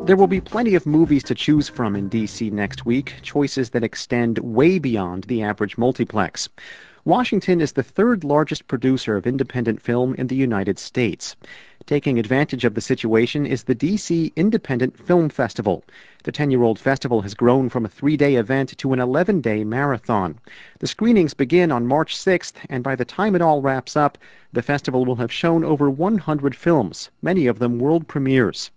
There will be plenty of movies to choose from in D.C. next week, choices that extend way beyond the average multiplex. Washington is the third largest producer of independent film in the United States. Taking advantage of the situation is the D.C. Independent Film Festival. The 10-year-old festival has grown from a 3-day event to an 11-day marathon. The screenings begin on March 6th, and by the time it all wraps up, the festival will have shown over 100 films, many of them world premieres.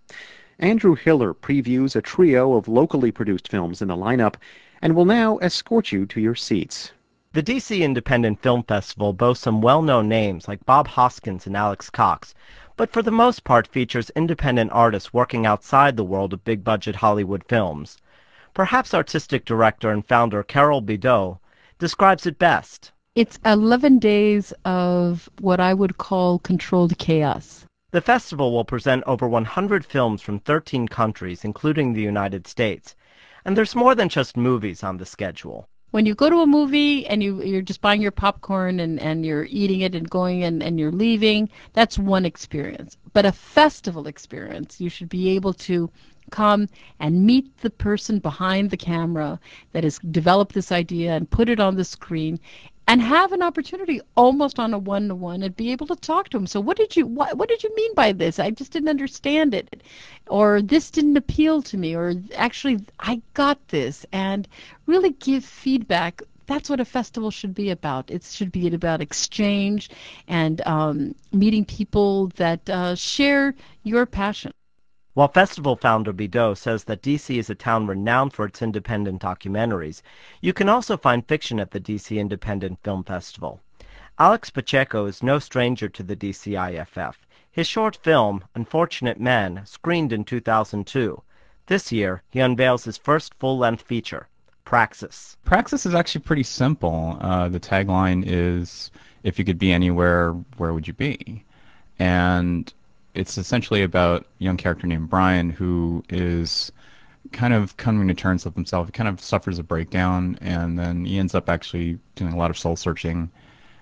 Andrew Hiller previews a trio of locally produced films in the lineup and will now escort you to your seats. The D.C. Independent Film Festival boasts some well-known names like Bob Hoskins and Alex Cox, but for the most part features independent artists working outside the world of big-budget Hollywood films. Perhaps artistic director and founder Carol Bideau describes it best. It's 11 days of what I would call controlled chaos. The festival will present over 100 films from 13 countries, including the United States. And there's more than just movies on the schedule. When you go to a movie and you're just buying your popcorn and you're eating it and going and you're leaving, that's one experience. But a festival experience, you should be able to come and meet the person behind the camera that has developed this idea and put it on the screen and have an opportunity almost on a one-to-one and be able to talk to them. So what did you mean by this? I just didn't understand it. Or this didn't appeal to me. Or actually, I got this. And really give feedback. That's what a festival should be about. It should be about exchange and meeting people that share your passion. While festival founder Bideau says that D.C. is a town renowned for its independent documentaries, you can also find fiction at the D.C. Independent Film Festival. Alex Pacheco is no stranger to the D.C. IFF. His short film, Unfortunate Men, screened in 2002. This year, he unveils his first full-length feature, Praxis. Praxis is actually pretty simple. The tagline is, if you could be anywhere, where would you be? And it's essentially about a young character named Brian who is kind of coming to terms with himself. He kind of suffers a breakdown, and then he ends up actually doing a lot of soul-searching.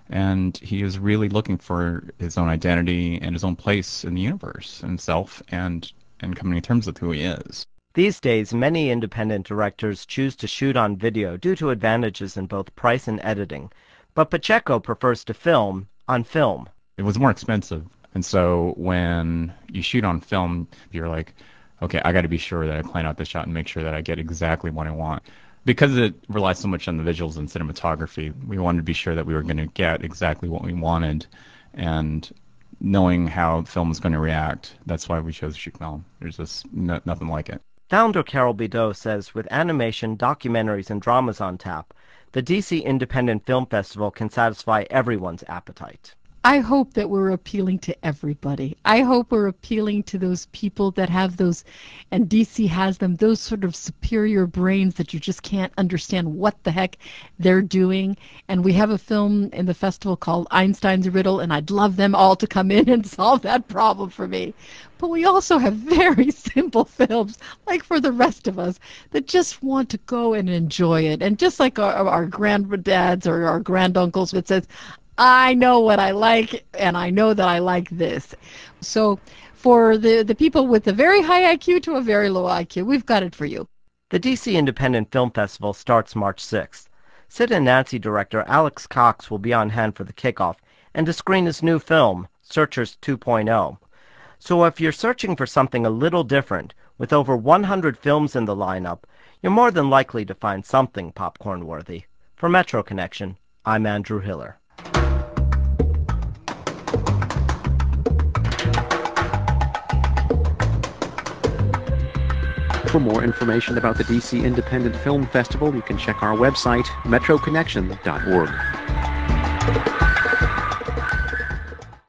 And he is really looking for his own identity and his own place in the universe, and himself, and coming to terms with who he is. These days, many independent directors choose to shoot on video due to advantages in both price and editing. But Pacheco prefers to film on film. It was more expensive. And so when you shoot on film, you're like, okay, I got to be sure that I plan out this shot and make sure that I get exactly what I want. Because it relies so much on the visuals and cinematography, we wanted to be sure that we were going to get exactly what we wanted. And knowing how film is going to react, that's why we chose to shoot film. There's just nothing like it. Founder Carol Bideau says with animation, documentaries, and dramas on tap, the D.C. Independent Film Festival can satisfy everyone's appetite. I hope that we're appealing to everybody. I hope we're appealing to those people that have those, and DC has them, those sort of superior brains that you just can't understand what the heck they're doing. And we have a film in the festival called Einstein's Riddle, and I'd love them all to come in and solve that problem for me. But we also have very simple films, like for the rest of us, that just want to go and enjoy it. And just like our granddads or our granduncles that says, I know what I like, and I know that I like this. So for the people with a very high IQ to a very low IQ, we've got it for you. The D.C. Independent Film Festival starts March 6th. Sid and Nancy director Alex Cox will be on hand for the kickoff and to screen his new film, Searchers 2.0. So if you're searching for something a little different, with over 100 films in the lineup, you're more than likely to find something popcorn-worthy. For Metro Connection, I'm Andrew Hiller. For more information about the DC Independent Film Festival, you can check our website, metroconnection.org.